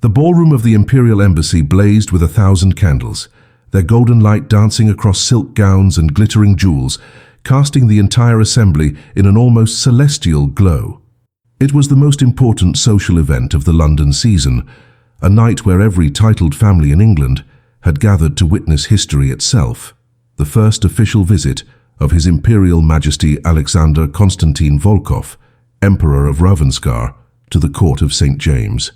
The ballroom of the Imperial Embassy blazed with 1,000 candles, their golden light dancing across silk gowns and glittering jewels, casting the entire assembly in an almost celestial glow. It was the most important social event of the London season, a night where every titled family in England had gathered to witness history itself, the first official visit of His Imperial Majesty Alexander Constantine Volkov, Emperor of Ravenskar, to the court of St. James.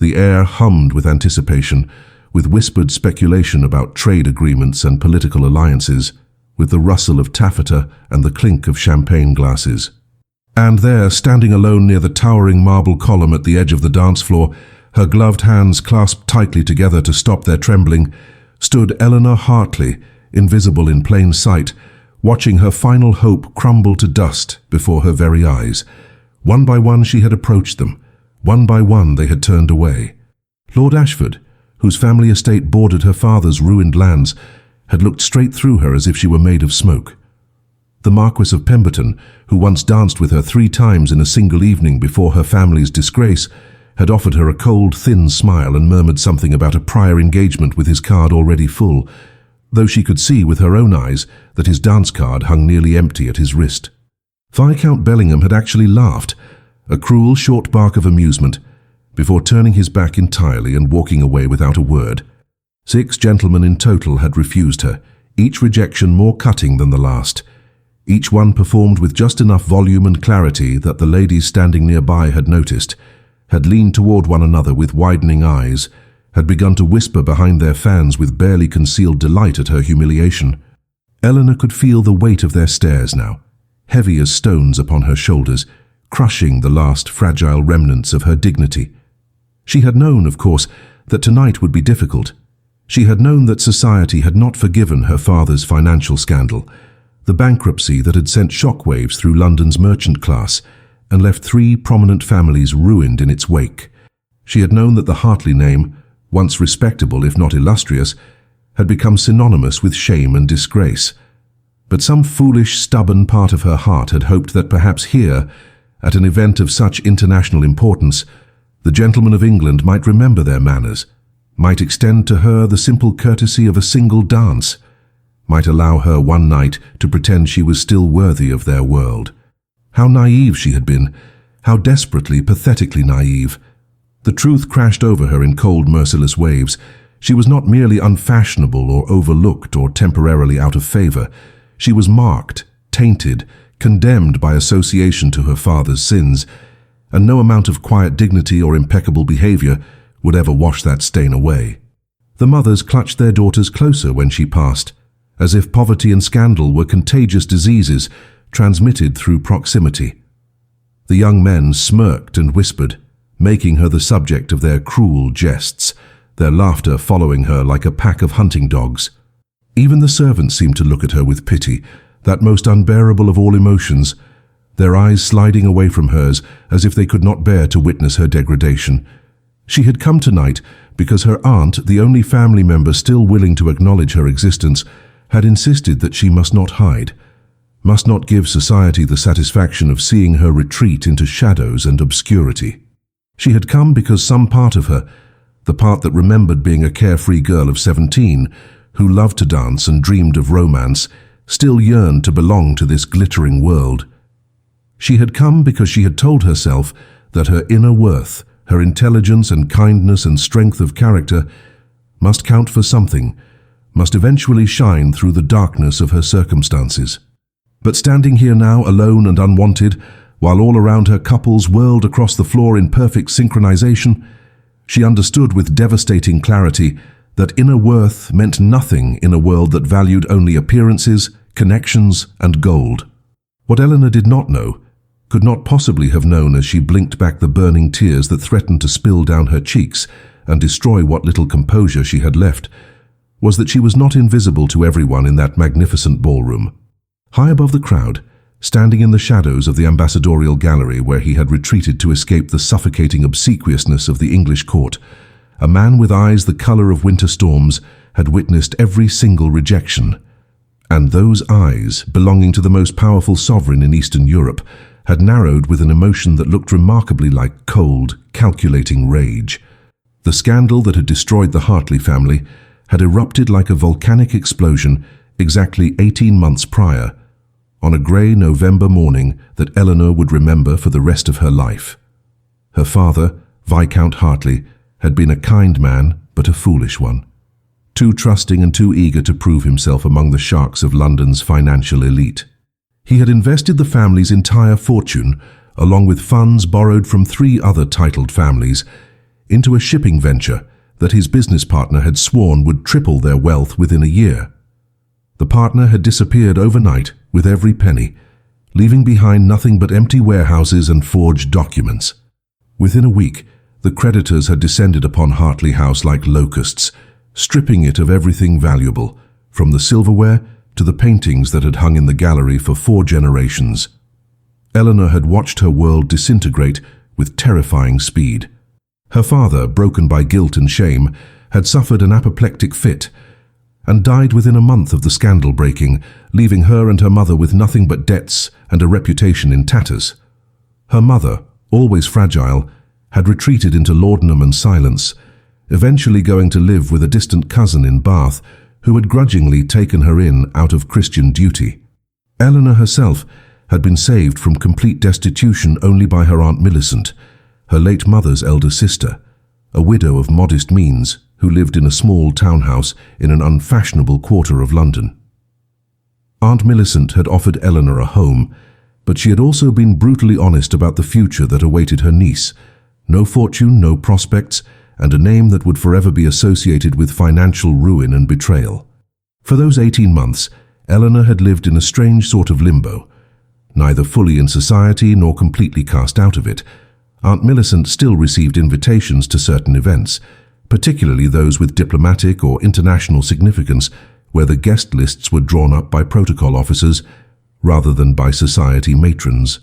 The air hummed with anticipation, with whispered speculation about trade agreements and political alliances, with the rustle of taffeta and the clink of champagne glasses. And there, standing alone near the towering marble column at the edge of the dance floor, her gloved hands clasped tightly together to stop their trembling, stood Eleanor Hartley, invisible in plain sight, watching her final hope crumble to dust before her very eyes. One by one she had approached them. One by one they had turned away. Lord Ashford, whose family estate bordered her father's ruined lands, had looked straight through her as if she were made of smoke. The Marquis of Pemberton, who once danced with her 3 times in a single evening before her family's disgrace, had offered her a cold, thin smile and murmured something about a prior engagement with his card already full, though she could see with her own eyes that his dance card hung nearly empty at his wrist. Viscount Bellingham had actually laughed, a cruel short bark of amusement, before turning his back entirely and walking away without a word. 6 gentlemen in total had refused her, each rejection more cutting than the last. Each one performed with just enough volume and clarity that the ladies standing nearby had noticed, had leaned toward one another with widening eyes, had begun to whisper behind their fans with barely concealed delight at her humiliation. Eleanor could feel the weight of their stares now, heavy as stones upon her shoulders, crushing the last fragile remnants of her dignity. She had known, of course, that tonight would be difficult. She had known that society had not forgiven her father's financial scandal, the bankruptcy that had sent shockwaves through London's merchant class and left 3 prominent families ruined in its wake. She had known that the Hartley name, once respectable if not illustrious, had become synonymous with shame and disgrace. But some foolish, stubborn part of her heart had hoped that perhaps here, at an event of such international importance, the gentlemen of England might remember their manners, might extend to her the simple courtesy of a single dance, might allow her one night to pretend she was still worthy of their world. How naive she had been, how desperately, pathetically naive. The truth crashed over her in cold, merciless waves. She was not merely unfashionable or overlooked or temporarily out of favor. She was marked, tainted, condemned by association to her father's sins, and no amount of quiet dignity or impeccable behavior would ever wash that stain away. The mothers clutched their daughters closer when she passed, as if poverty and scandal were contagious diseases transmitted through proximity. The young men smirked and whispered, making her the subject of their cruel jests, their laughter following her like a pack of hunting dogs. Even the servants seemed to look at her with pity, that most unbearable of all emotions, their eyes sliding away from hers as if they could not bear to witness her degradation. She had come tonight because her aunt, the only family member still willing to acknowledge her existence, had insisted that she must not hide, must not give society the satisfaction of seeing her retreat into shadows and obscurity. She had come because some part of her, the part that remembered being a carefree girl of 17, who loved to dance and dreamed of romance, still yearned to belong to this glittering world. She had come because she had told herself that her inner worth, her intelligence and kindness and strength of character, must count for something, must eventually shine through the darkness of her circumstances. But standing here now alone and unwanted, while all around her couples whirled across the floor in perfect synchronization, she understood with devastating clarity that inner worth meant nothing in a world that valued only appearances, connections, and gold. What Eleanor did not know, could not possibly have known as she blinked back the burning tears that threatened to spill down her cheeks and destroy what little composure she had left, was that she was not invisible to everyone in that magnificent ballroom. High above the crowd, standing in the shadows of the ambassadorial gallery where he had retreated to escape the suffocating obsequiousness of the English court, a man with eyes the color of winter storms had witnessed every single rejection. And those eyes, belonging to the most powerful sovereign in Eastern Europe, had narrowed with an emotion that looked remarkably like cold, calculating rage. The scandal that had destroyed the Hartley family had erupted like a volcanic explosion exactly 18 months prior, on a grey November morning that Eleanor would remember for the rest of her life. Her father, Viscount Hartley, had been a kind man but a foolish one, too trusting and too eager to prove himself among the sharks of London's financial elite. He had invested the family's entire fortune, along with funds borrowed from 3 other titled families, into a shipping venture that his business partner had sworn would triple their wealth within a year. The partner had disappeared overnight with every penny, leaving behind nothing but empty warehouses and forged documents. Within a week, the creditors had descended upon Hartley House like locusts, stripping it of everything valuable, from the silverware to the paintings that had hung in the gallery for 4 generations. Eleanor had watched her world disintegrate with terrifying speed. Her father, broken by guilt and shame, had suffered an apoplectic fit and died within a month of the scandal breaking, leaving her and her mother with nothing but debts and a reputation in tatters. Her mother, always fragile, had retreated into laudanum and silence, eventually going to live with a distant cousin in Bath who had grudgingly taken her in out of Christian duty. Eleanor herself had been saved from complete destitution only by her Aunt Millicent, her late mother's elder sister, a widow of modest means who lived in a small townhouse in an unfashionable quarter of London. Aunt Millicent had offered Eleanor a home, but she had also been brutally honest about the future that awaited her niece: no fortune, no prospects, and a name that would forever be associated with financial ruin and betrayal. For those 18 months, Eleanor had lived in a strange sort of limbo, neither fully in society nor completely cast out of it. Aunt Millicent still received invitations to certain events, particularly those with diplomatic or international significance, where the guest lists were drawn up by protocol officers rather than by society matrons.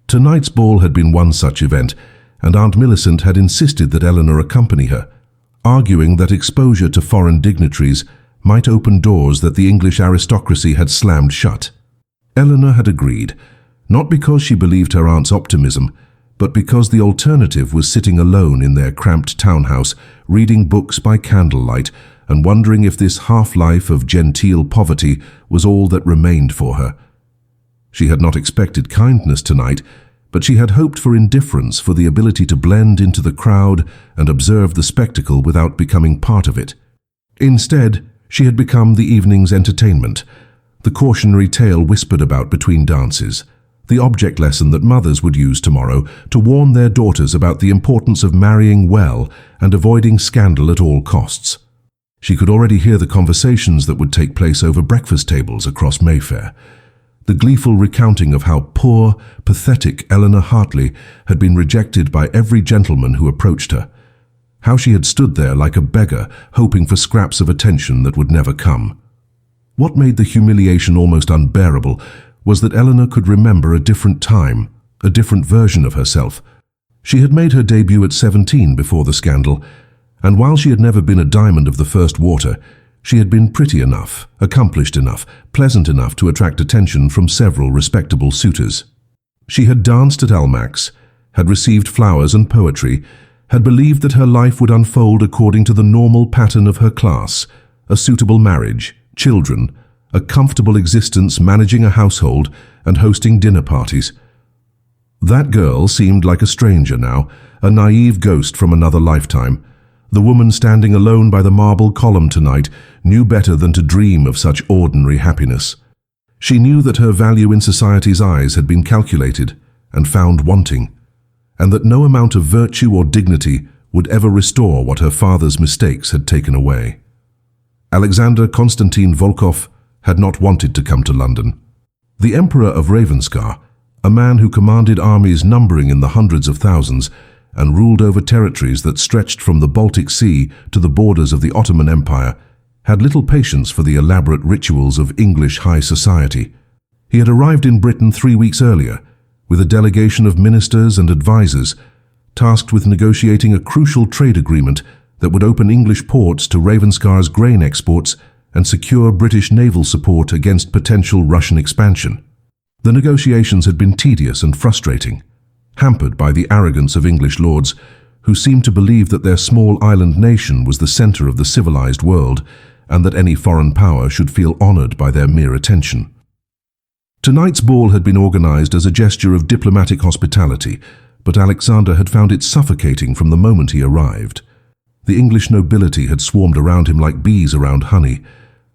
Tonight's ball had been one such event, and Aunt Millicent had insisted that Eleanor accompany her, arguing that exposure to foreign dignitaries might open doors that the English aristocracy had slammed shut. Eleanor had agreed, not because she believed her aunt's optimism, but because the alternative was sitting alone in their cramped townhouse, reading books by candlelight and wondering if this half-life of genteel poverty was all that remained for her. She had not expected kindness tonight, but she had hoped for indifference, for the ability to blend into the crowd and observe the spectacle without becoming part of it. Instead, she had become the evening's entertainment, the cautionary tale whispered about between dances, the object lesson that mothers would use tomorrow to warn their daughters about the importance of marrying well and avoiding scandal at all costs. She could already hear the conversations that would take place over breakfast tables across Mayfair, the gleeful recounting of how poor, pathetic Eleanor Hartley had been rejected by every gentleman who approached her, how she had stood there like a beggar, hoping for scraps of attention that would never come. What made the humiliation almost unbearable was that Eleanor could remember a different time, a different version of herself. She had made her debut at 17 before the scandal, and while she had never been a diamond of the first water, she had been pretty enough, accomplished enough, pleasant enough to attract attention from several respectable suitors. She had danced at Almack's, had received flowers and poetry, had believed that her life would unfold according to the normal pattern of her class: a suitable marriage, children, a comfortable existence, managing a household and hosting dinner parties. That girl seemed like a stranger now, a naive ghost from another lifetime. The woman standing alone by the marble column tonight knew better than to dream of such ordinary happiness. She knew that her value in society's eyes had been calculated and found wanting, and that no amount of virtue or dignity would ever restore what her father's mistakes had taken away. Alexander Konstantin Volkov had not wanted to come to London. The Emperor of Ravenscar, a man who commanded armies numbering in the hundreds of thousands and ruled over territories that stretched from the Baltic Sea to the borders of the Ottoman Empire, had little patience for the elaborate rituals of English high society. He had arrived in Britain 3 weeks earlier, with a delegation of ministers and advisers, tasked with negotiating a crucial trade agreement that would open English ports to Ravenscar's grain exports and secure British naval support against potential Russian expansion. The negotiations had been tedious and frustrating, hampered by the arrogance of English lords who seemed to believe that their small island nation was the center of the civilized world and that any foreign power should feel honored by their mere attention. Tonight's ball had been organized as a gesture of diplomatic hospitality, but Alexander had found it suffocating from the moment he arrived. The English nobility had swarmed around him like bees around honey,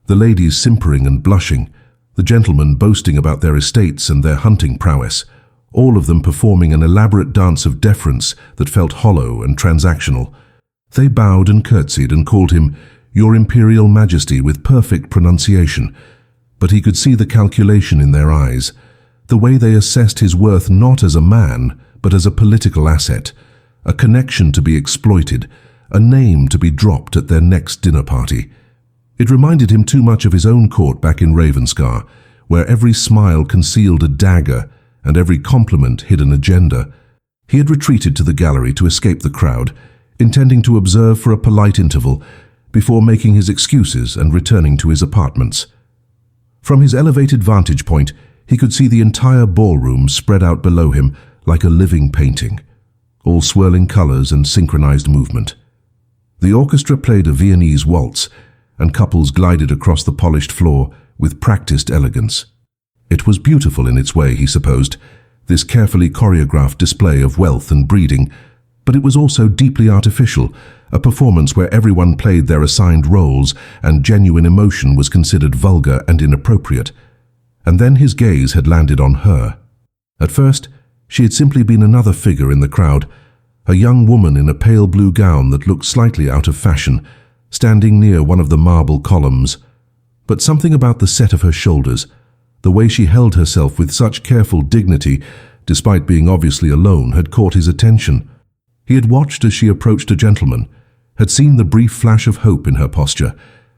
the ladies simpering and blushing, the gentlemen boasting about their estates and their hunting prowess, all of them performing an elaborate dance of deference that felt hollow and transactional. They bowed and curtsied and called him "Your Imperial Majesty" with perfect pronunciation, but he could see the calculation in their eyes, the way they assessed his worth not as a man, but as a political asset, a connection to be exploited, a name to be dropped at their next dinner party. It reminded him too much of his own court back in Ravenscar, where every smile concealed a dagger and every compliment hid an agenda. He had retreated to the gallery to escape the crowd, intending to observe for a polite interval before making his excuses and returning to his apartments. From his elevated vantage point, he could see the entire ballroom spread out below him like a living painting, all swirling colors and synchronized movement. The orchestra played a Viennese waltz, and couples glided across the polished floor with practiced elegance. It was beautiful in its way, he supposed, this carefully choreographed display of wealth and breeding, but it was also deeply artificial, a performance where everyone played their assigned roles and genuine emotion was considered vulgar and inappropriate. And then his gaze had landed on her. At first, she had simply been another figure in the crowd, a young woman in a pale blue gown that looked slightly out of fashion, standing near one of the marble columns. But something about the set of her shoulders, the way she held herself with such careful dignity, despite being obviously alone, had caught his attention. He had watched as she approached a gentleman, had seen the brief flash of hope in her posture,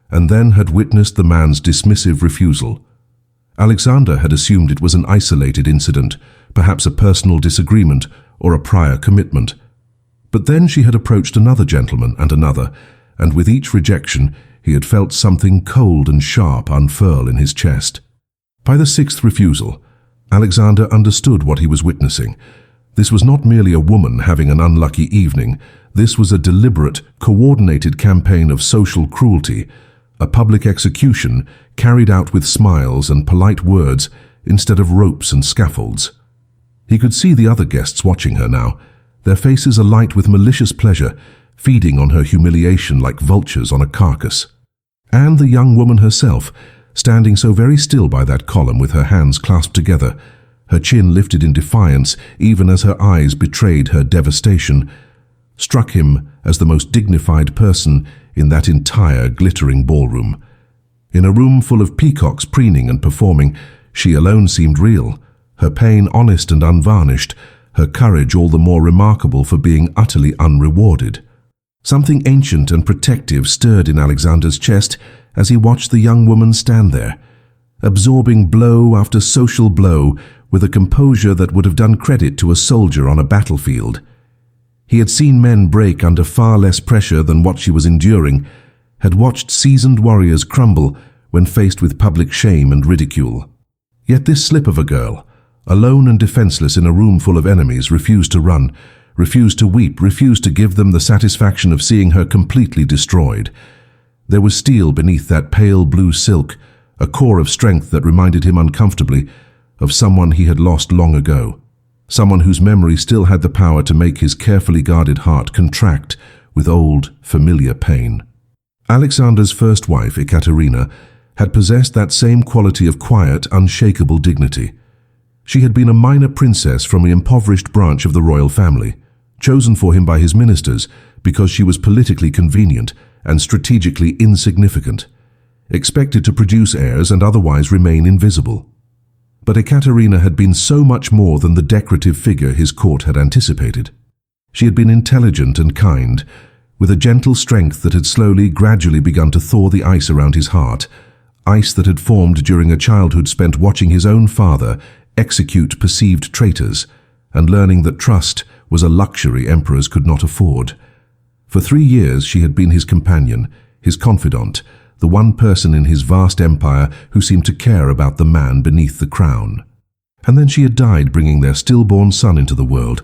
and then had witnessed the man's dismissive refusal. Alexander had assumed it was an isolated incident, perhaps a personal disagreement or a prior commitment. But then she had approached another gentleman and another, and with each rejection he had felt something cold and sharp unfurl in his chest. By the sixth refusal, Alexander understood what he was witnessing. This was not merely a woman having an unlucky evening. This was a deliberate, coordinated campaign of social cruelty, a public execution carried out with smiles and polite words instead of ropes and scaffolds. He could see the other guests watching her now, their faces alight with malicious pleasure, feeding on her humiliation like vultures on a carcass. And the young woman herself, standing so very still by that column with her hands clasped together, her chin lifted in defiance even as her eyes betrayed her devastation, struck him as the most dignified person in that entire glittering ballroom. In a room full of peacocks preening and performing, she alone seemed real, her pain honest and unvarnished, her courage all the more remarkable for being utterly unrewarded. Something ancient and protective stirred in Alexander's chest as he watched the young woman stand there, absorbing blow after social blow with a composure that would have done credit to a soldier on a battlefield. He had seen men break under far less pressure than what she was enduring, had watched seasoned warriors crumble when faced with public shame and ridicule. Yet this slip of a girl, alone and defenseless in a room full of enemies, refused to run, refused to weep, refused to give them the satisfaction of seeing her completely destroyed. There was steel beneath that pale blue silk, a core of strength that reminded him uncomfortably of someone he had lost long ago, someone whose memory still had the power to make his carefully guarded heart contract with old, familiar pain. Alexander's first wife, Ekaterina, had possessed that same quality of quiet, unshakable dignity. She had been a minor princess from an impoverished branch of the royal family, chosen for him by his ministers because she was politically convenient and strategically insignificant, expected to produce heirs and otherwise remain invisible. But Ekaterina had been so much more than the decorative figure his court had anticipated. She had been intelligent and kind, with a gentle strength that had slowly, gradually begun to thaw the ice around his heart, ice that had formed during a childhood spent watching his own father execute perceived traitors and learning that trust was a luxury emperors could not afford. For 3 years she had been his companion, his confidant, the one person in his vast empire who seemed to care about the man beneath the crown. And then she had died, bringing their stillborn son into the world,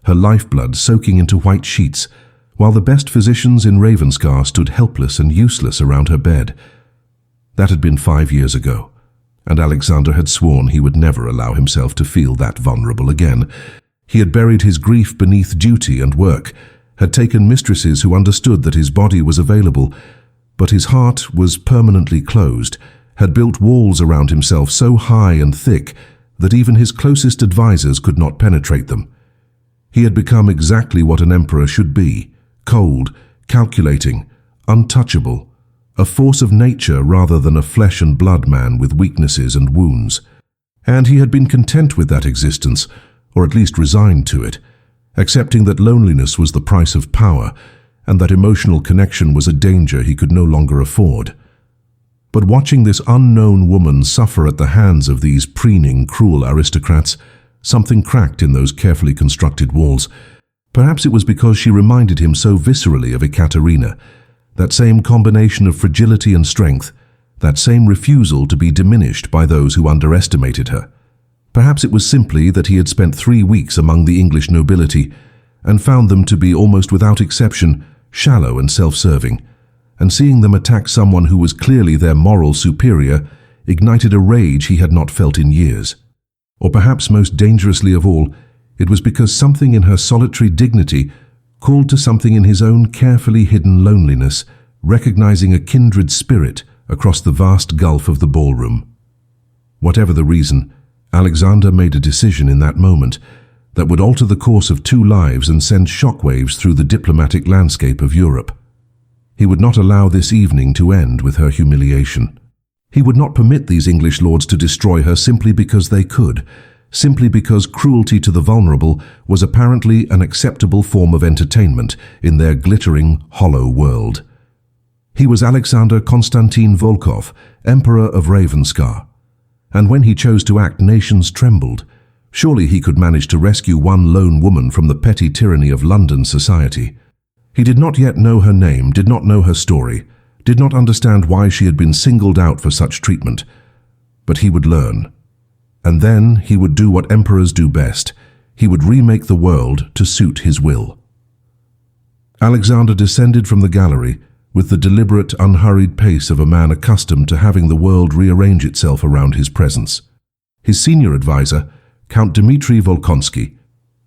her lifeblood soaking into white sheets, while the best physicians in Ravenscar stood helpless and useless around her bed. That had been 5 years ago, and Alexander had sworn he would never allow himself to feel that vulnerable again. He had buried his grief beneath duty and work, had taken mistresses who understood that his body was available, but his heart was permanently closed, had built walls around himself so high and thick that even his closest advisors could not penetrate them. He had become exactly what an emperor should be: cold, calculating, untouchable, a force of nature rather than a flesh and blood man with weaknesses and wounds. And he had been content with that existence, or at least resigned to it, accepting that loneliness was the price of power, and that emotional connection was a danger he could no longer afford. But watching this unknown woman suffer at the hands of these preening, cruel aristocrats, something cracked in those carefully constructed walls. Perhaps it was because she reminded him so viscerally of Ekaterina, that same combination of fragility and strength, that same refusal to be diminished by those who underestimated her. Perhaps it was simply that he had spent 3 weeks among the English nobility and found them to be almost without exception shallow and self-serving, and seeing them attack someone who was clearly their moral superior ignited a rage he had not felt in years. Or perhaps most dangerously of all, it was because something in her solitary dignity called to something in his own carefully hidden loneliness, recognizing a kindred spirit across the vast gulf of the ballroom. Whatever the reason, Alexander made a decision in that moment that would alter the course of 2 lives and send shockwaves through the diplomatic landscape of Europe. He would not allow this evening to end with her humiliation. He would not permit these English lords to destroy her simply because they could, simply because cruelty to the vulnerable was apparently an acceptable form of entertainment in their glittering, hollow world. He was Alexander Konstantin Volkov, Emperor of Ravenscar, and when he chose to act, nations trembled. Surely he could manage to rescue one lone woman from the petty tyranny of London society. He did not yet know her name, did not know her story, did not understand why she had been singled out for such treatment. But he would learn. And then he would do what emperors do best. He would remake the world to suit his will. Alexander descended from the gallery with the deliberate, unhurried pace of a man accustomed to having the world rearrange itself around his presence. His senior advisor, Count Dmitry Volkonsky,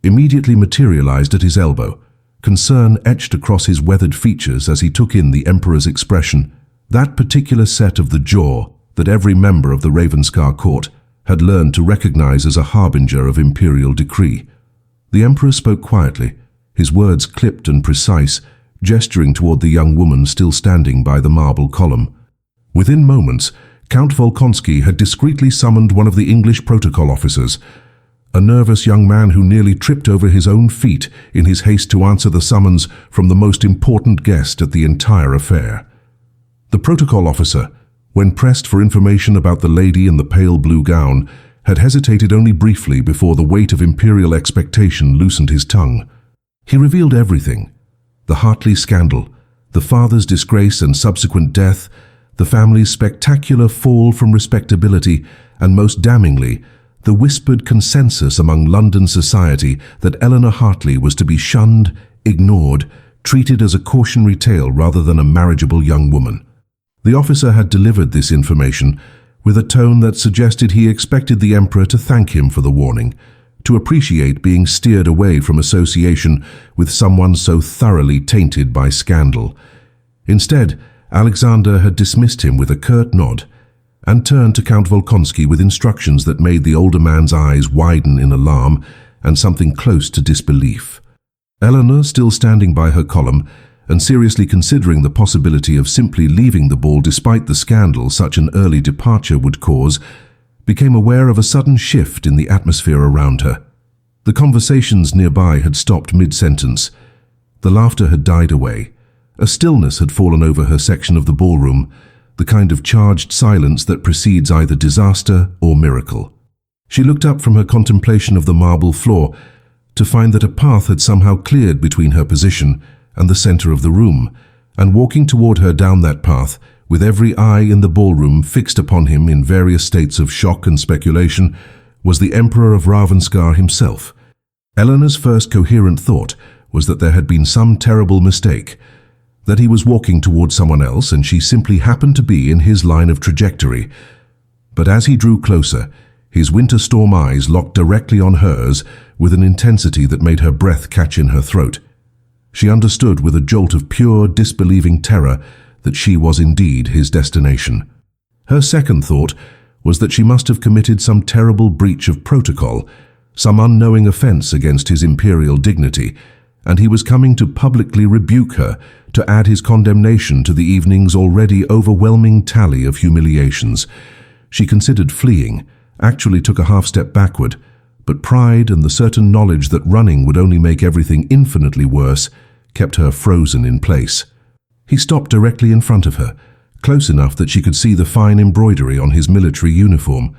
immediately materialized at his elbow, concern etched across his weathered features as he took in the emperor's expression, that particular set of the jaw that every member of the Ravenscar court had learned to recognize as a harbinger of imperial decree. The emperor spoke quietly, his words clipped and precise, gesturing toward the young woman still standing by the marble column. Within moments, Count Volkonsky had discreetly summoned one of the English protocol officers, a nervous young man who nearly tripped over his own feet in his haste to answer the summons from the most important guest at the entire affair. The protocol officer, when pressed for information about the lady in the pale blue gown, had hesitated only briefly before the weight of imperial expectation loosened his tongue. He revealed everything: the Hartley scandal, the father's disgrace and subsequent death, the family's spectacular fall from respectability, and most damningly, the whispered consensus among London society that Eleanor Hartley was to be shunned, ignored, treated as a cautionary tale rather than a marriageable young woman. The officer had delivered this information with a tone that suggested he expected the emperor to thank him for the warning, to appreciate being steered away from association with someone so thoroughly tainted by scandal. Instead, Alexander had dismissed him with a curt nod and turned to Count Volkonsky with instructions that made the older man's eyes widen in alarm and something close to disbelief. Eleanor, still standing by her column and seriously considering the possibility of simply leaving the ball despite the scandal such an early departure would cause, became aware of a sudden shift in the atmosphere around her. The conversations nearby had stopped mid-sentence. The laughter had died away. A stillness had fallen over her section of the ballroom, the kind of charged silence that precedes either disaster or miracle. She looked up from her contemplation of the marble floor to find that a path had somehow cleared between her position and the center of the room, and walking toward her down that path, with every eye in the ballroom fixed upon him in various states of shock and speculation, was the Emperor of Ravenscar himself. Eleanor's first coherent thought was that there had been some terrible mistake, that he was walking towards someone else and she simply happened to be in his line of trajectory. But as he drew closer, his winter storm eyes locked directly on hers with an intensity that made her breath catch in her throat. She understood with a jolt of pure, disbelieving terror that she was indeed his destination. Her second thought was that she must have committed some terrible breach of protocol, some unknowing offense against his imperial dignity, and he was coming to publicly rebuke her, to add his condemnation to the evening's already overwhelming tally of humiliations. She considered fleeing, actually took a half-step backward, but pride and the certain knowledge that running would only make everything infinitely worse kept her frozen in place. He stopped directly in front of her, close enough that she could see the fine embroidery on his military uniform,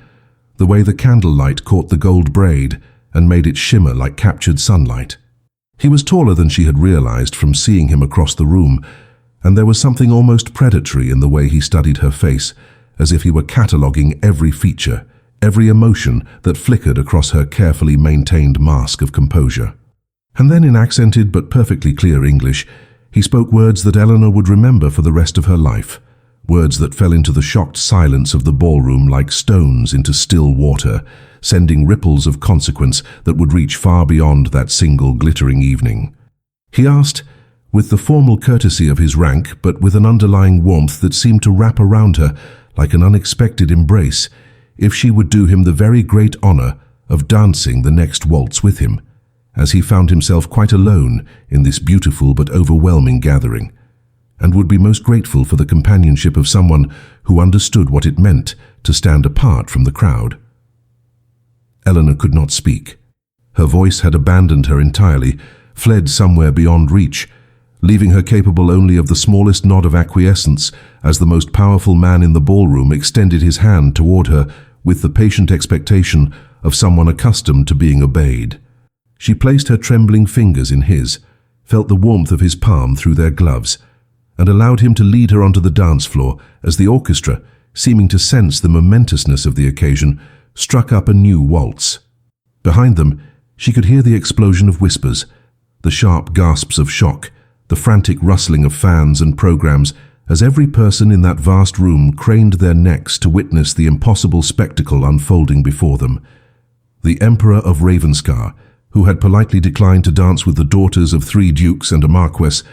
the way the candlelight caught the gold braid and made it shimmer like captured sunlight. He was taller than she had realized from seeing him across the room, and there was something almost predatory in the way he studied her face, as if he were cataloguing every feature, every emotion that flickered across her carefully maintained mask of composure. And then in accented but perfectly clear English, he spoke words that Eleanor would remember for the rest of her life, words that fell into the shocked silence of the ballroom like stones into still water, sending ripples of consequence that would reach far beyond that single glittering evening. He asked, with the formal courtesy of his rank, but with an underlying warmth that seemed to wrap around her like an unexpected embrace, if she would do him the very great honor of dancing the next waltz with him, as he found himself quite alone in this beautiful but overwhelming gathering, and would be most grateful for the companionship of someone who understood what it meant to stand apart from the crowd. Eleanor could not speak. Her voice had abandoned her entirely, fled somewhere beyond reach, leaving her capable only of the smallest nod of acquiescence as the most powerful man in the ballroom extended his hand toward her with the patient expectation of someone accustomed to being obeyed. She placed her trembling fingers in his, felt the warmth of his palm through their gloves, and allowed him to lead her onto the dance floor as the orchestra, seeming to sense the momentousness of the occasion, struck up a new waltz. Behind them, she could hear the explosion of whispers, the sharp gasps of shock, the frantic rustling of fans and programs, as every person in that vast room craned their necks to witness the impossible spectacle unfolding before them. The Emperor of Ravenscar, who had politely declined to dance with the daughters of 3 dukes and a marquess,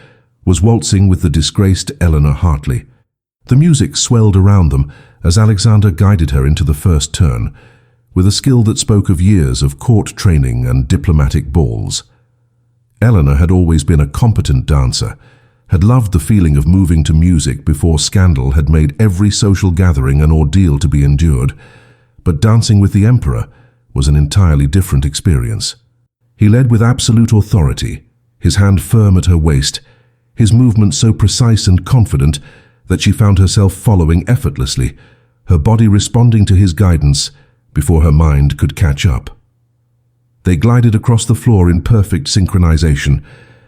was waltzing with the disgraced Eleanor Hartley. The music swelled around them as Alexander guided her into the first turn, with a skill that spoke of years of court training and diplomatic balls. Eleanor had always been a competent dancer, had loved the feeling of moving to music before scandal had made every social gathering an ordeal to be endured, but dancing with the Emperor was an entirely different experience. He led with absolute authority, his hand firm at her waist, his movement so precise and confident that she found herself following effortlessly, her body responding to his guidance before her mind could catch up. They glided across the floor in perfect synchronization,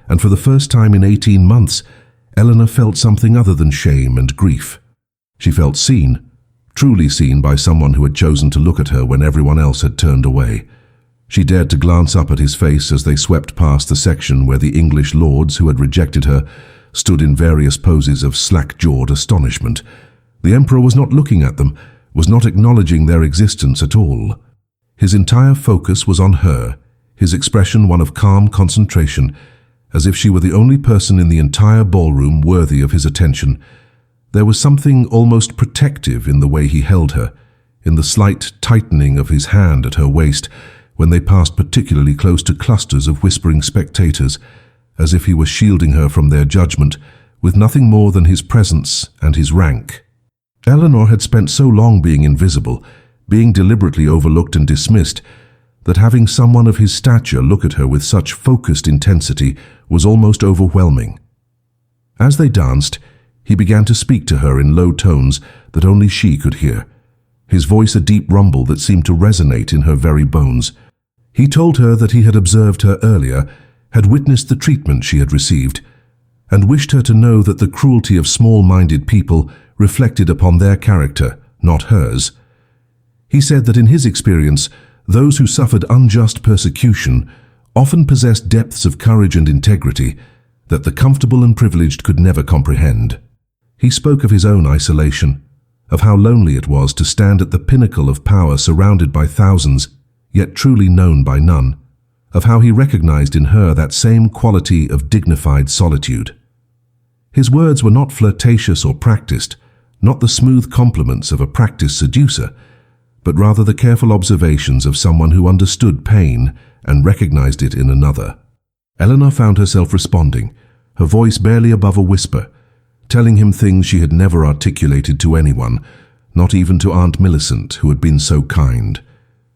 and for the first time in 18 months, Eleanor felt something other than shame and grief. She felt seen, truly seen by someone who had chosen to look at her when everyone else had turned away. She dared to glance up at his face as they swept past the section where the English lords who had rejected her stood in various poses of slack-jawed astonishment. The Emperor was not looking at them, was not acknowledging their existence at all. His entire focus was on her, his expression one of calm concentration, as if she were the only person in the entire ballroom worthy of his attention. There was something almost protective in the way he held her, in the slight tightening of his hand at her waist when they passed particularly close to clusters of whispering spectators, as if he were shielding her from their judgment with nothing more than his presence and his rank. Eleanor had spent so long being invisible, being deliberately overlooked and dismissed, that having someone of his stature look at her with such focused intensity was almost overwhelming. As they danced, he began to speak to her in low tones that only she could hear, his voice a deep rumble that seemed to resonate in her very bones. He told her that he had observed her earlier, had witnessed the treatment she had received, and wished her to know that the cruelty of small-minded people reflected upon their character, not hers. He said that in his experience, those who suffered unjust persecution often possessed depths of courage and integrity that the comfortable and privileged could never comprehend. He spoke of his own isolation, of how lonely it was to stand at the pinnacle of power surrounded by thousands, yet truly known by none, of how he recognized in her that same quality of dignified solitude. His words were not flirtatious or practiced, not the smooth compliments of a practiced seducer, but rather the careful observations of someone who understood pain and recognized it in another. Eleanor found herself responding, her voice barely above a whisper, telling him things she had never articulated to anyone, not even to Aunt Millicent, who had been so kind.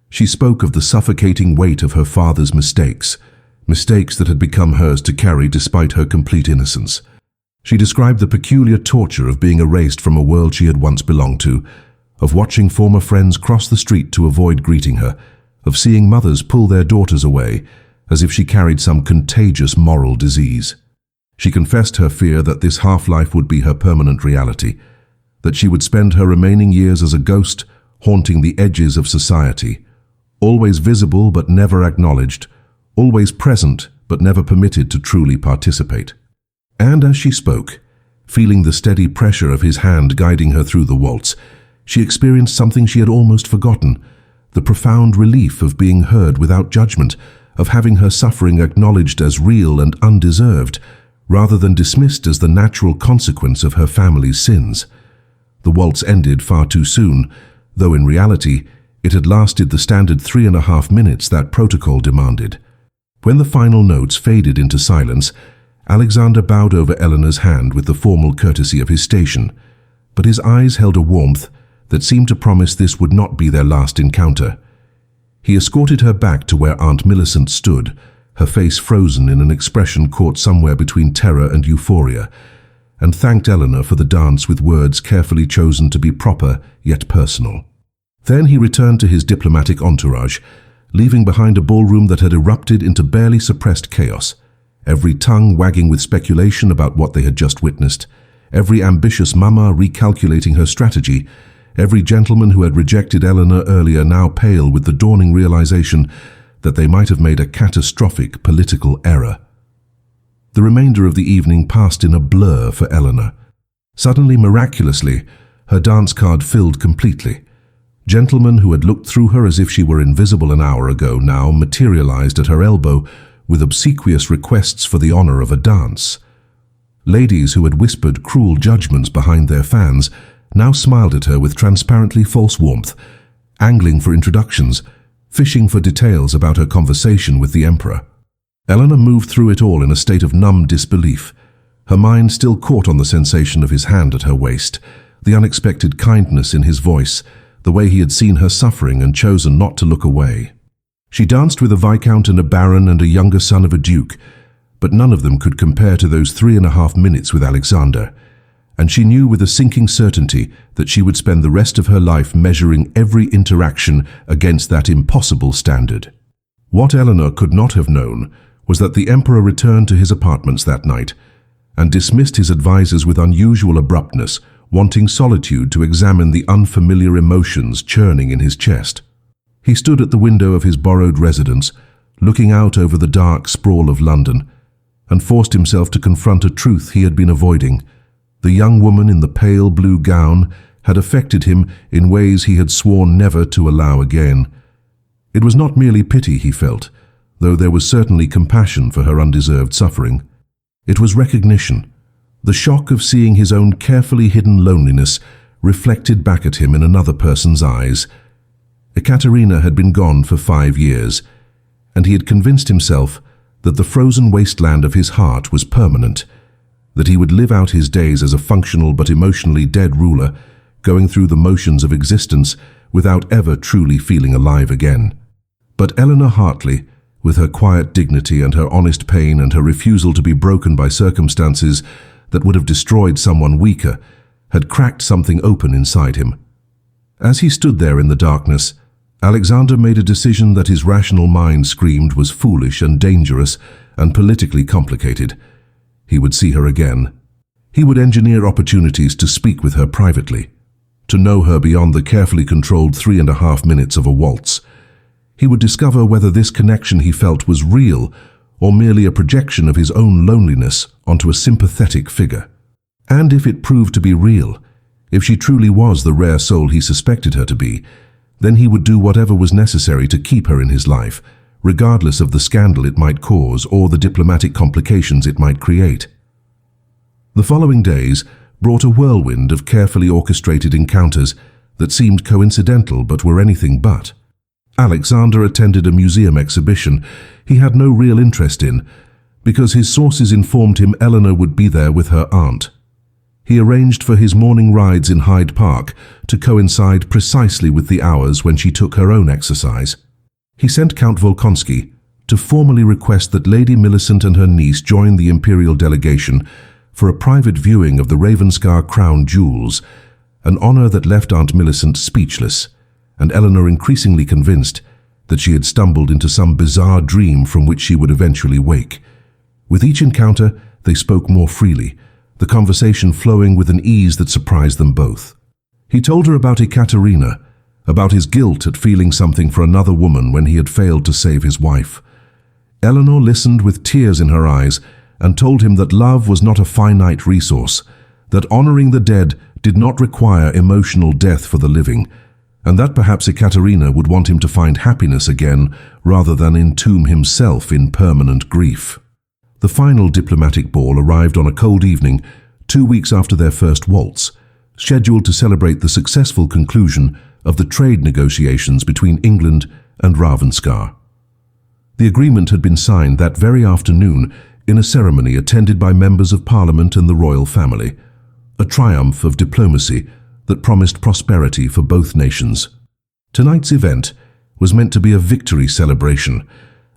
She spoke of the suffocating weight of her father's mistakes that had become hers to carry despite her complete innocence. She described the peculiar torture of being erased from a world she had once belonged to, of watching former friends cross the street to avoid greeting her, of seeing mothers pull their daughters away, as if she carried some contagious moral disease. She confessed her fear that this half-life would be her permanent reality, that she would spend her remaining years as a ghost, haunting the edges of society, always visible but never acknowledged, always present but never permitted to truly participate. And as she spoke, feeling the steady pressure of his hand guiding her through the waltz, she experienced something she had almost forgotten, the profound relief of being heard without judgment, of having her suffering acknowledged as real and undeserved, rather than dismissed as the natural consequence of her family's sins. The waltz ended far too soon, though in reality it had lasted the standard 3.5 minutes that protocol demanded. When the final notes faded into silence, Alexander bowed over Eleanor's hand with the formal courtesy of his station, but his eyes held a warmth that seemed to promise this would not be their last encounter. He escorted her back to where Aunt Millicent stood, her face frozen in an expression caught somewhere between terror and euphoria, and thanked Eleanor for the dance with words carefully chosen to be proper yet personal. Then he returned to his diplomatic entourage, leaving behind a ballroom that had erupted into barely suppressed chaos, every tongue wagging with speculation about what they had just witnessed, every ambitious mama recalculating her strategy, every gentleman who had rejected Eleanor earlier now pale with the dawning realization that they might have made a catastrophic political error. The remainder of the evening passed in a blur for Eleanor. Suddenly, miraculously, her dance card filled completely. Gentlemen who had looked through her as if she were invisible an hour ago now materialized at her elbow with obsequious requests for the honor of a dance. Ladies who had whispered cruel judgments behind their fans now smiled at her with transparently false warmth, angling for introductions, fishing for details about her conversation with the Emperor. Eleanor moved through it all in a state of numb disbelief, her mind still caught on the sensation of his hand at her waist, the unexpected kindness in his voice, the way he had seen her suffering and chosen not to look away. She danced with a viscount and a baron and a younger son of a duke, but none of them could compare to those 3.5 minutes with Alexander, and she knew with a sinking certainty that she would spend the rest of her life measuring every interaction against that impossible standard. What Eleanor could not have known was that the Emperor returned to his apartments that night and dismissed his advisers with unusual abruptness, wanting solitude to examine the unfamiliar emotions churning in his chest. He stood at the window of his borrowed residence, looking out over the dark sprawl of London, and forced himself to confront a truth he had been avoiding. The young woman in the pale blue gown had affected him in ways he had sworn never to allow again. It was not merely pity he felt, though there was certainly compassion for her undeserved suffering. It was recognition, the shock of seeing his own carefully hidden loneliness reflected back at him in another person's eyes. Ekaterina had been gone for 5 years, and he had convinced himself that the frozen wasteland of his heart was permanent, that he would live out his days as a functional but emotionally dead ruler, going through the motions of existence without ever truly feeling alive again. But Eleanor Hartley, with her quiet dignity and her honest pain and her refusal to be broken by circumstances that would have destroyed someone weaker, had cracked something open inside him. As he stood there in the darkness, Alexander made a decision that his rational mind screamed was foolish and dangerous and politically complicated. He would see her again. He would engineer opportunities to speak with her privately, to know her beyond the carefully controlled 3.5 minutes of a waltz. He would discover whether this connection he felt was real or merely a projection of his own loneliness onto a sympathetic figure. And if it proved to be real, if she truly was the rare soul he suspected her to be, then he would do whatever was necessary to keep her in his life, regardless of the scandal it might cause or the diplomatic complications it might create. The following days brought a whirlwind of carefully orchestrated encounters that seemed coincidental but were anything but. Alexander attended a museum exhibition he had no real interest in, because his sources informed him Eleanor would be there with her aunt. He arranged for his morning rides in Hyde Park to coincide precisely with the hours when she took her own exercise. He sent Count Volkonsky to formally request that Lady Millicent and her niece join the imperial delegation for a private viewing of the Ravenscar crown jewels, an honor that left Aunt Millicent speechless, and Eleanor increasingly convinced that she had stumbled into some bizarre dream from which she would eventually wake. With each encounter, they spoke more freely, the conversation flowing with an ease that surprised them both. He told her about Ekaterina, about his guilt at feeling something for another woman when he had failed to save his wife. Eleanor listened with tears in her eyes and told him that love was not a finite resource, that honoring the dead did not require emotional death for the living, and that perhaps Ekaterina would want him to find happiness again rather than entomb himself in permanent grief. The final diplomatic ball arrived on a cold evening, 2 weeks after their first waltz, scheduled to celebrate the successful conclusion of the trade negotiations between England and Ravenscar. The agreement had been signed that very afternoon in a ceremony attended by members of Parliament and the royal family, a triumph of diplomacy that promised prosperity for both nations. Tonight's event was meant to be a victory celebration,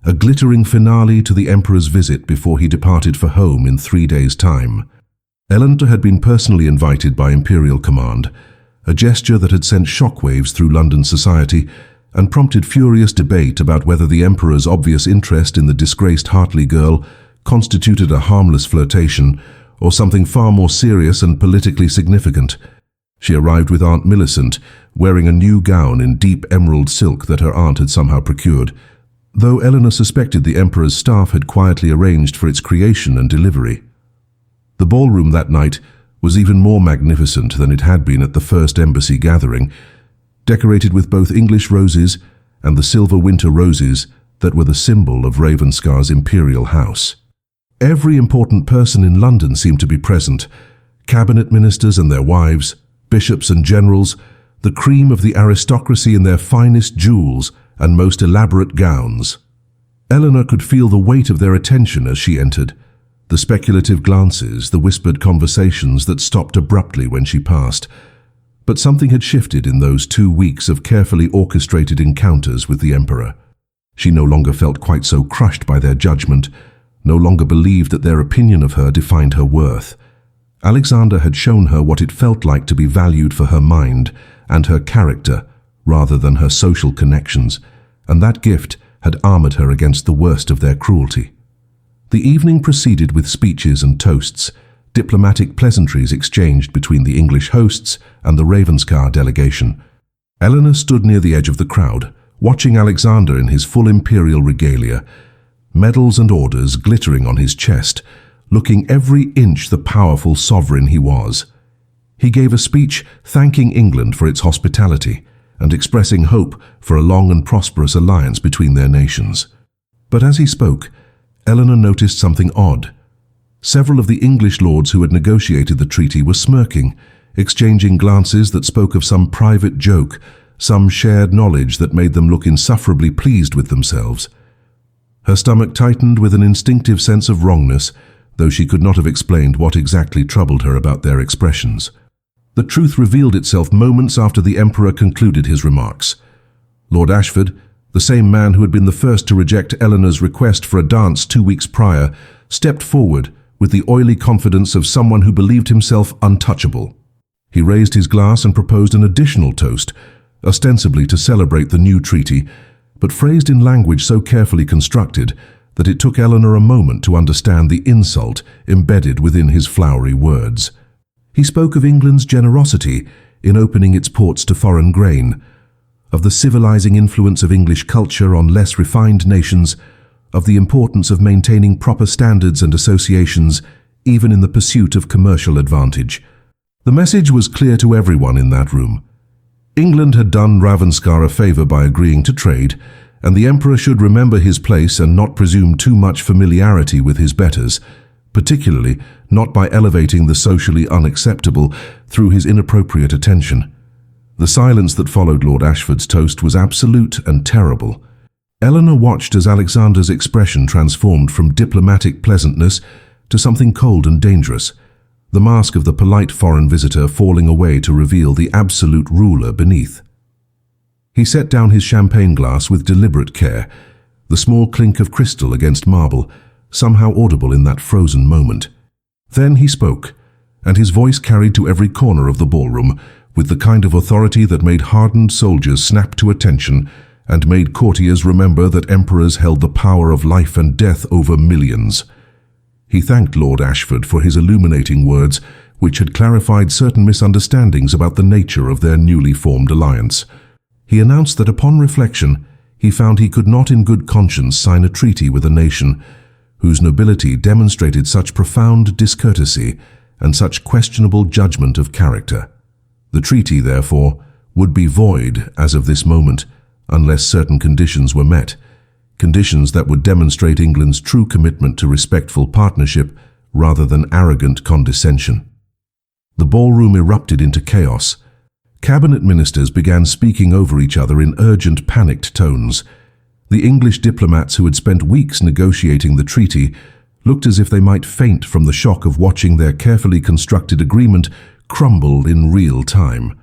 a glittering finale to the Emperor's visit before he departed for home in 3 days' time. Eleanor had been personally invited by Imperial Command, a gesture that had sent shockwaves through London society and prompted furious debate about whether the Emperor's obvious interest in the disgraced Hartley girl constituted a harmless flirtation or something far more serious and politically significant. She arrived with Aunt Millicent, wearing a new gown in deep emerald silk that her aunt had somehow procured, though Eleanor suspected the Emperor's staff had quietly arranged for its creation and delivery. The ballroom that night was even more magnificent than it had been at the first embassy gathering, decorated with both English roses and the silver winter roses that were the symbol of Ravenscar's imperial house. Every important person in London seemed to be present: cabinet ministers and their wives, bishops and generals, the cream of the aristocracy in their finest jewels and most elaborate gowns. Eleanor could feel the weight of their attention as she entered, the speculative glances, the whispered conversations that stopped abruptly when she passed. But something had shifted in those 2 weeks of carefully orchestrated encounters with the Emperor. She no longer felt quite so crushed by their judgment, no longer believed that their opinion of her defined her worth. Alexander had shown her what it felt like to be valued for her mind and her character rather than her social connections, and that gift had armored her against the worst of their cruelty. The evening proceeded with speeches and toasts, diplomatic pleasantries exchanged between the English hosts and the Ravenscar delegation. Eleanor stood near the edge of the crowd, watching Alexander in his full imperial regalia, medals and orders glittering on his chest, looking every inch the powerful sovereign he was. He gave a speech thanking England for its hospitality and expressing hope for a long and prosperous alliance between their nations. But as he spoke, Eleanor noticed something odd. Several of the English lords who had negotiated the treaty were smirking, exchanging glances that spoke of some private joke, some shared knowledge that made them look insufferably pleased with themselves. Her stomach tightened with an instinctive sense of wrongness, though she could not have explained what exactly troubled her about their expressions. The truth revealed itself moments after the Emperor concluded his remarks. Lord Ashford, the same man who had been the first to reject Eleanor's request for a dance 2 weeks prior, stepped forward with the oily confidence of someone who believed himself untouchable. He raised his glass and proposed an additional toast, ostensibly to celebrate the new treaty, but phrased in language so carefully constructed that it took Eleanor a moment to understand the insult embedded within his flowery words. He spoke of England's generosity in opening its ports to foreign grain, of the civilizing influence of English culture on less refined nations, of the importance of maintaining proper standards and associations, even in the pursuit of commercial advantage. The message was clear to everyone in that room. England had done Ravenskar a favor by agreeing to trade, and the Emperor should remember his place and not presume too much familiarity with his betters, particularly not by elevating the socially unacceptable through his inappropriate attention. The silence that followed Lord Ashford's toast was absolute and terrible. Eleanor watched as Alexander's expression transformed from diplomatic pleasantness to something cold and dangerous, the mask of the polite foreign visitor falling away to reveal the absolute ruler beneath. He set down his champagne glass with deliberate care, the small clink of crystal against marble, somehow audible in that frozen moment. Then he spoke, and his voice carried to every corner of the ballroom with the kind of authority that made hardened soldiers snap to attention and made courtiers remember that emperors held the power of life and death over millions. He thanked Lord Ashford for his illuminating words, which had clarified certain misunderstandings about the nature of their newly formed alliance. He announced that upon reflection, he found he could not in good conscience sign a treaty with a nation whose nobility demonstrated such profound discourtesy and such questionable judgment of character. The treaty, therefore, would be void as of this moment, unless certain conditions were met, conditions that would demonstrate England's true commitment to respectful partnership rather than arrogant condescension. The ballroom erupted into chaos. Cabinet ministers began speaking over each other in urgent, panicked tones. The English diplomats who had spent weeks negotiating the treaty looked as if they might faint from the shock of watching their carefully constructed agreement crumble in real time.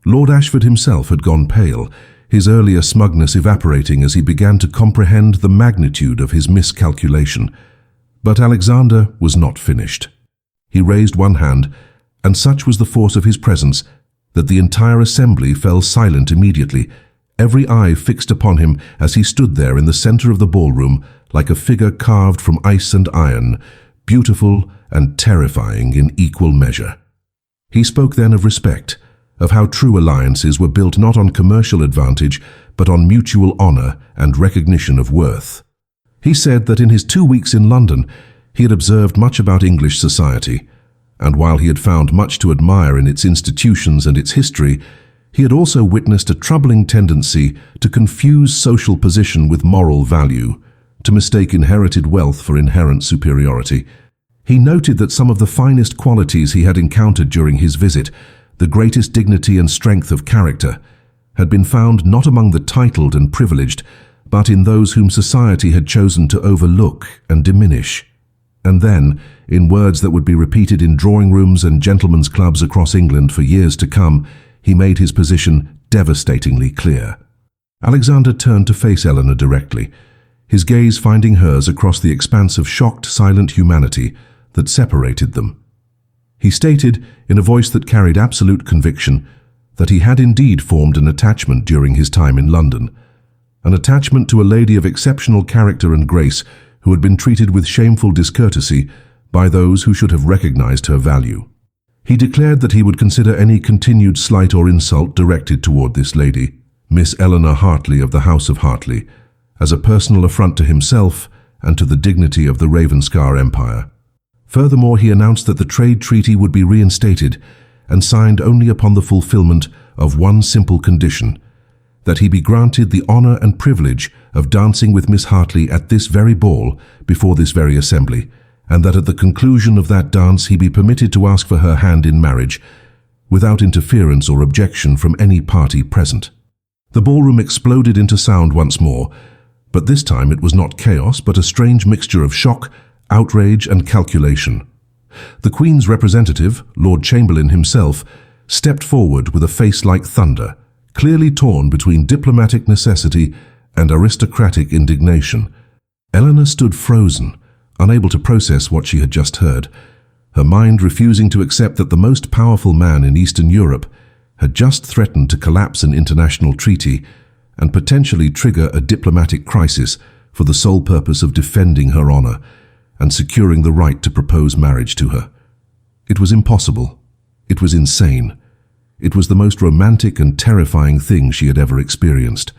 Lord Ashford himself had gone pale, his earlier smugness evaporating as he began to comprehend the magnitude of his miscalculation. But Alexander was not finished. He raised one hand, and such was the force of his presence that the entire assembly fell silent immediately, every eye fixed upon him as he stood there in the center of the ballroom like a figure carved from ice and iron, beautiful and terrifying in equal measure. He spoke then of respect, of how true alliances were built not on commercial advantage, but on mutual honor and recognition of worth. He said that in his 2 weeks in London, he had observed much about English society, and while he had found much to admire in its institutions and its history, he had also witnessed a troubling tendency to confuse social position with moral value, to mistake inherited wealth for inherent superiority. He noted that some of the finest qualities he had encountered during his visit, the greatest dignity and strength of character, had been found not among the titled and privileged, but in those whom society had chosen to overlook and diminish. And then, in words that would be repeated in drawing rooms and gentlemen's clubs across England for years to come, he made his position devastatingly clear. Alexander turned to face Eleanor directly, his gaze finding hers across the expanse of shocked, silent humanity that separated them. He stated, in a voice that carried absolute conviction, that he had indeed formed an attachment during his time in London, an attachment to a lady of exceptional character and grace who had been treated with shameful discourtesy by those who should have recognized her value. He declared that he would consider any continued slight or insult directed toward this lady, Miss Eleanor Hartley of the House of Hartley, as a personal affront to himself and to the dignity of the Ravenskar Empire. Furthermore, he announced that the trade treaty would be reinstated and signed only upon the fulfillment of one simple condition, that he be granted the honor and privilege of dancing with Miss Hartley at this very ball before this very assembly, and that at the conclusion of that dance he be permitted to ask for her hand in marriage, without interference or objection from any party present. The ballroom exploded into sound once more, but this time it was not chaos, but a strange mixture of shock, outrage, and calculation. The Queen's representative, Lord Chamberlain himself, stepped forward with a face like thunder, clearly torn between diplomatic necessity and aristocratic indignation. Eleanor stood frozen, unable to process what she had just heard, her mind refusing to accept that the most powerful man in Eastern Europe had just threatened to collapse an international treaty and potentially trigger a diplomatic crisis for the sole purpose of defending her honor and securing the right to propose marriage to her. It was impossible. It was insane. It was the most romantic and terrifying thing she had ever experienced.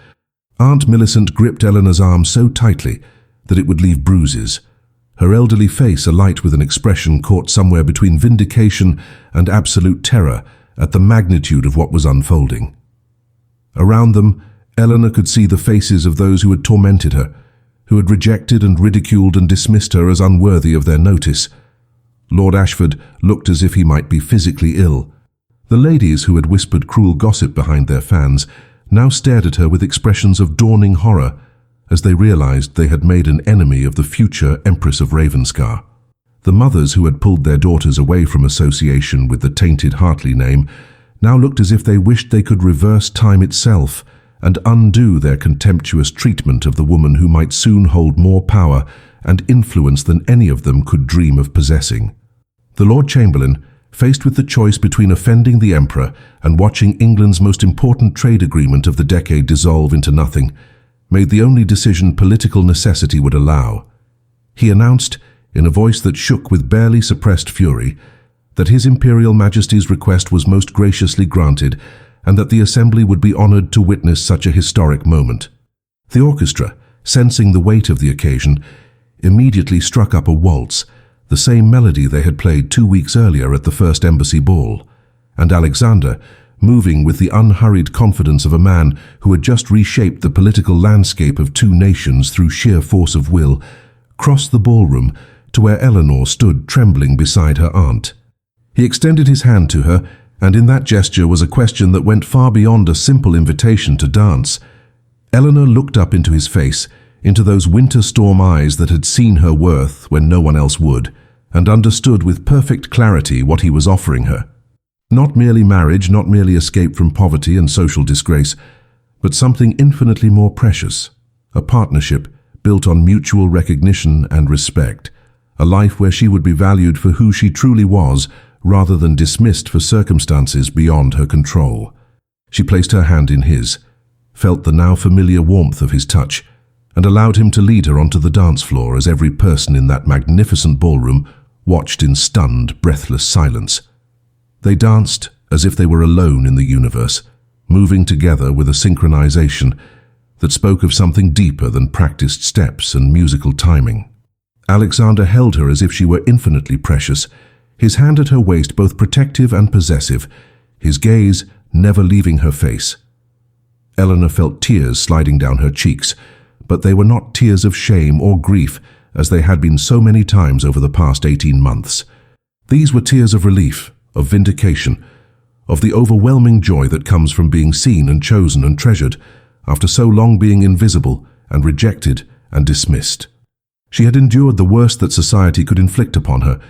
Aunt Millicent gripped Eleanor's arm so tightly that it would leave bruises, her elderly face alight with an expression caught somewhere between vindication and absolute terror at the magnitude of what was unfolding. Around them, Eleanor could see the faces of those who had tormented her, who had rejected and ridiculed and dismissed her as unworthy of their notice. Lord Ashford looked as if he might be physically ill. The ladies who had whispered cruel gossip behind their fans now stared at her with expressions of dawning horror as they realized they had made an enemy of the future Empress of Ravenscar. The mothers who had pulled their daughters away from association with the tainted Hartley name now looked as if they wished they could reverse time itself and undo their contemptuous treatment of the woman who might soon hold more power and influence than any of them could dream of possessing. The Lord Chamberlain, faced with the choice between offending the Emperor and watching England's most important trade agreement of the decade dissolve into nothing, made the only decision political necessity would allow. He announced, in a voice that shook with barely suppressed fury, that His Imperial Majesty's request was most graciously granted and that the Assembly would be honoured to witness such a historic moment. The orchestra, sensing the weight of the occasion, immediately struck up a waltz, the same melody they had played 2 weeks earlier at the first embassy ball, and Alexander, moving with the unhurried confidence of a man who had just reshaped the political landscape of two nations through sheer force of will, crossed the ballroom to where Eleanor stood trembling beside her aunt. He extended his hand to her, and in that gesture was a question that went far beyond a simple invitation to dance. Eleanor looked up into his face, into those winter storm eyes that had seen her worth when no one else would, and understood with perfect clarity what he was offering her. Not merely marriage, not merely escape from poverty and social disgrace, but something infinitely more precious, a partnership built on mutual recognition and respect, a life where she would be valued for who she truly was rather than dismissed for circumstances beyond her control. She placed her hand in his, felt the now familiar warmth of his touch, and allowed him to lead her onto the dance floor as every person in that magnificent ballroom watched in stunned, breathless silence. They danced as if they were alone in the universe, moving together with a synchronization that spoke of something deeper than practiced steps and musical timing. Alexander held her as if she were infinitely precious, his hand at her waist both protective and possessive, his gaze never leaving her face. Eleanor felt tears sliding down her cheeks, but they were not tears of shame or grief as they had been so many times over the past 18 months. These were tears of relief, of vindication, of the overwhelming joy that comes from being seen and chosen and treasured after so long being invisible and rejected and dismissed. She had endured the worst that society could inflict upon her,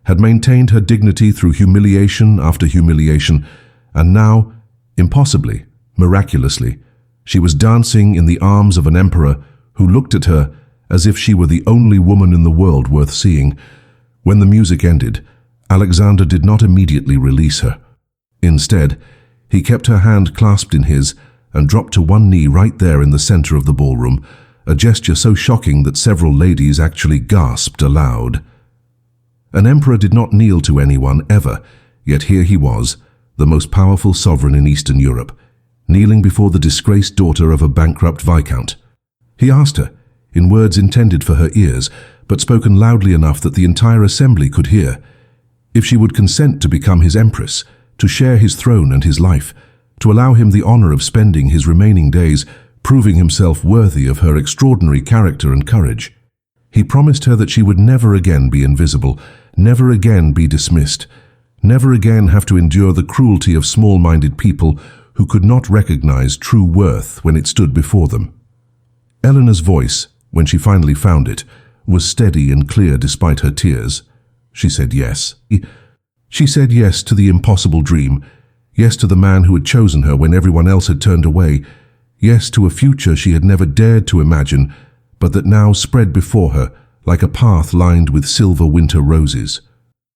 had maintained her dignity through humiliation after humiliation, and now, impossibly, miraculously, she was dancing in the arms of an emperor who looked at her as if she were the only woman in the world worth seeing. When the music ended, Alexander did not immediately release her. Instead, he kept her hand clasped in his and dropped to one knee right there in the center of the ballroom, a gesture so shocking that several ladies actually gasped aloud. An emperor did not kneel to anyone ever, yet here he was, the most powerful sovereign in Eastern Europe, kneeling before the disgraced daughter of a bankrupt viscount. He asked her, in words intended for her ears, but spoken loudly enough that the entire assembly could hear, if she would consent to become his empress, to share his throne and his life, to allow him the honor of spending his remaining days proving himself worthy of her extraordinary character and courage. He promised her that she would never again be invisible, never again be dismissed, never again have to endure the cruelty of small-minded people who could not recognize true worth when it stood before them. Eleanor's voice, when she finally found it, was steady and clear despite her tears. She said yes. She said yes to the impossible dream, yes to the man who had chosen her when everyone else had turned away, yes to a future she had never dared to imagine, but that now spread before her like a path lined with silver winter roses.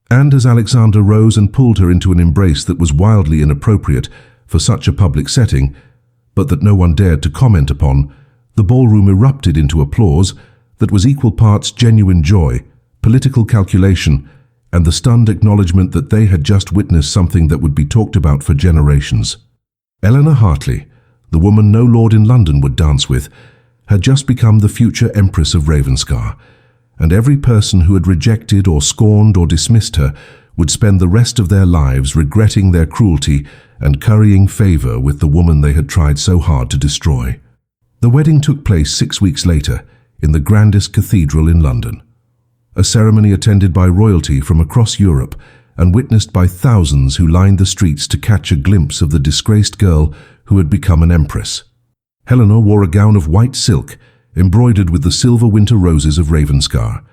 And as Alexander rose and pulled her into an embrace that was wildly inappropriate for such a public setting, but that no one dared to comment upon, the ballroom erupted into applause that was equal parts genuine joy, political calculation, and the stunned acknowledgement that they had just witnessed something that would be talked about for generations. Eleanor Hartley, the woman no lord in London would dance with, had just become the future Empress of Ravenscar, and every person who had rejected or scorned or dismissed her would spend the rest of their lives regretting their cruelty and currying favour with the woman they had tried so hard to destroy. The wedding took place 6 weeks later in the grandest cathedral in London, a ceremony attended by royalty from across Europe and witnessed by thousands who lined the streets to catch a glimpse of the disgraced girl who had become an empress. Helena wore a gown of white silk embroidered with the silver winter roses of Ravenscar,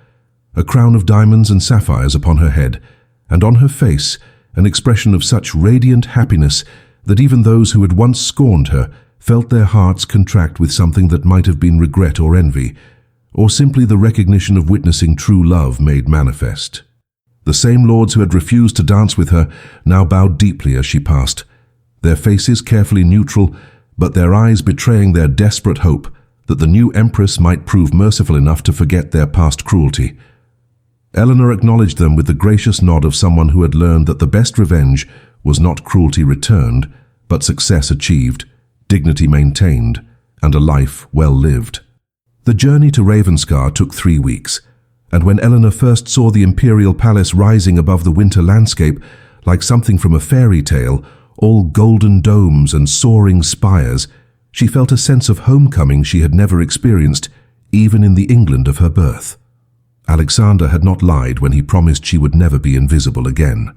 a crown of diamonds and sapphires upon her head, and on her face an expression of such radiant happiness that even those who had once scorned her felt their hearts contract with something that might have been regret or envy, or simply the recognition of witnessing true love made manifest. The same lords who had refused to dance with her now bowed deeply as she passed, their faces carefully neutral, but their eyes betraying their desperate hope that the new empress might prove merciful enough to forget their past cruelty. Eleanor acknowledged them with the gracious nod of someone who had learned that the best revenge was not cruelty returned, but success achieved, dignity maintained, and a life well lived. The journey to Ravenscar took 3 weeks, and when Eleanor first saw the imperial palace rising above the winter landscape, like something from a fairy tale, all golden domes and soaring spires, she felt a sense of homecoming she had never experienced, even in the England of her birth. Alexander had not lied when he promised she would never be invisible again.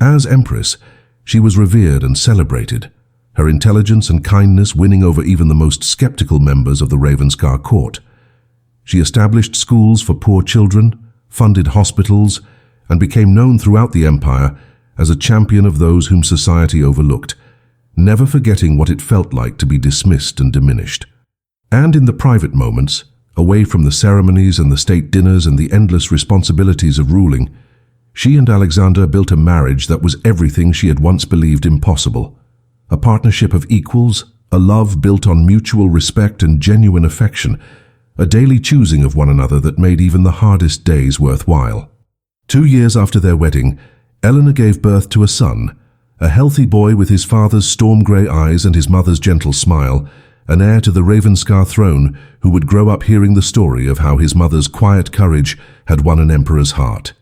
As empress, she was revered and celebrated, her intelligence and kindness winning over even the most skeptical members of the Ravenscar court. She established schools for poor children, funded hospitals, and became known throughout the empire as a champion of those whom society overlooked, never forgetting what it felt like to be dismissed and diminished. And in the private moments, away from the ceremonies and the state dinners and the endless responsibilities of ruling, she and Alexander built a marriage that was everything she had once believed impossible. A partnership of equals, a love built on mutual respect and genuine affection, a daily choosing of one another that made even the hardest days worthwhile. 2 years after their wedding, Eleanor gave birth to a son, a healthy boy with his father's storm-grey eyes and his mother's gentle smile, an heir to the Ravenscar throne who would grow up hearing the story of how his mother's quiet courage had won an emperor's heart.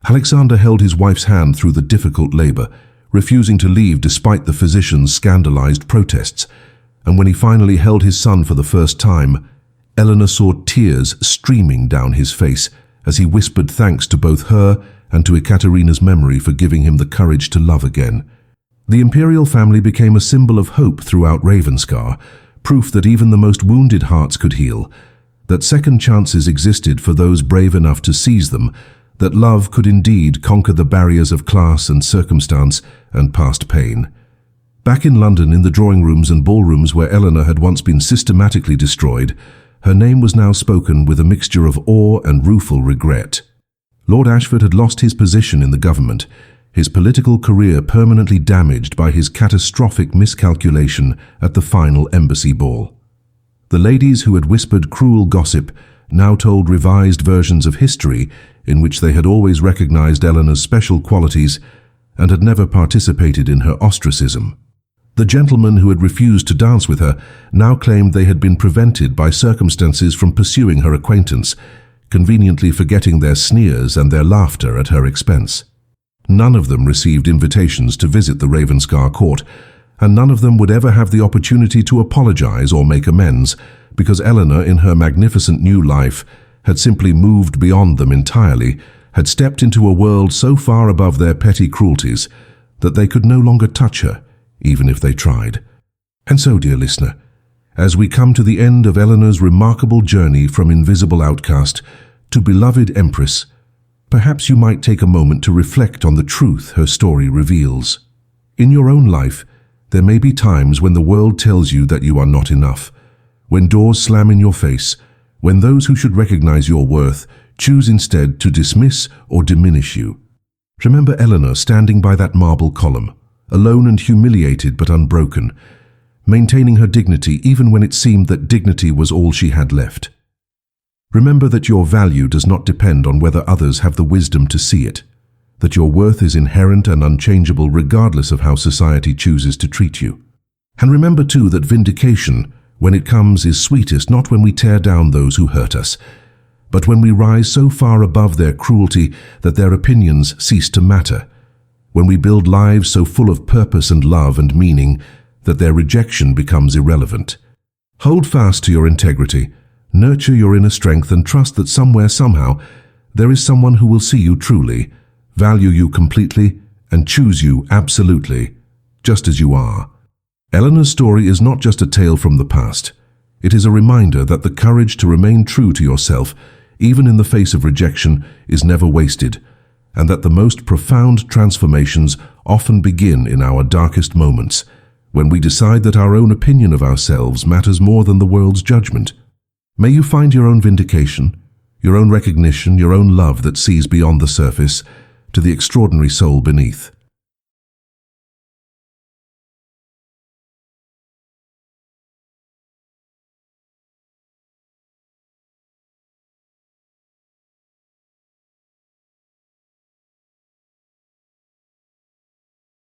Alexander held his wife's hand through the difficult labor, refusing to leave despite the physician's scandalized protests, and when he finally held his son for the first time, Eleanor saw tears streaming down his face as he whispered thanks to both her and to Ekaterina's memory for giving him the courage to love again. The imperial family became a symbol of hope throughout Ravenscar, proof that even the most wounded hearts could heal, that second chances existed for those brave enough to seize them, that love could indeed conquer the barriers of class and circumstance and past pain. Back in London, in the drawing rooms and ballrooms where Eleanor had once been systematically destroyed, her name was now spoken with a mixture of awe and rueful regret. Lord Ashford had lost his position in the government, his political career permanently damaged by his catastrophic miscalculation at the final embassy ball. The ladies who had whispered cruel gossip now told revised versions of history in which they had always recognized Eleanor's special qualities and had never participated in her ostracism. The gentlemen who had refused to dance with her now claimed they had been prevented by circumstances from pursuing her acquaintance, conveniently forgetting their sneers and their laughter at her expense. None of them received invitations to visit the Ravenscar court, and none of them would ever have the opportunity to apologize or make amends, because Eleanor, in her magnificent new life, had simply moved beyond them entirely, had stepped into a world so far above their petty cruelties that they could no longer touch her, even if they tried. And so, dear listener, as we come to the end of Eleanor's remarkable journey from invisible outcast to beloved empress, perhaps you might take a moment to reflect on the truth her story reveals. In your own life, there may be times when the world tells you that you are not enough, when doors slam in your face, when those who should recognize your worth choose instead to dismiss or diminish you. Remember Eleanor standing by that marble column, alone and humiliated but unbroken, maintaining her dignity even when it seemed that dignity was all she had left. Remember that your value does not depend on whether others have the wisdom to see it. that your worth is inherent and unchangeable regardless of how society chooses to treat you. And remember too that vindication, when it comes, is sweetest not when we tear down those who hurt us, but when we rise so far above their cruelty that their opinions cease to matter, when we build lives so full of purpose and love and meaning that their rejection becomes irrelevant. Hold fast to your integrity, nurture your inner strength, and trust that somewhere, somehow, there is someone who will see you truly, value you completely, and choose you absolutely, just as you are. Eleanor's story is not just a tale from the past. It is a reminder that the courage to remain true to yourself, even in the face of rejection, is never wasted, and that the most profound transformations often begin in our darkest moments, when we decide that our own opinion of ourselves matters more than the world's judgment. May you find your own vindication, your own recognition, your own love that sees beyond the surface to the extraordinary soul beneath.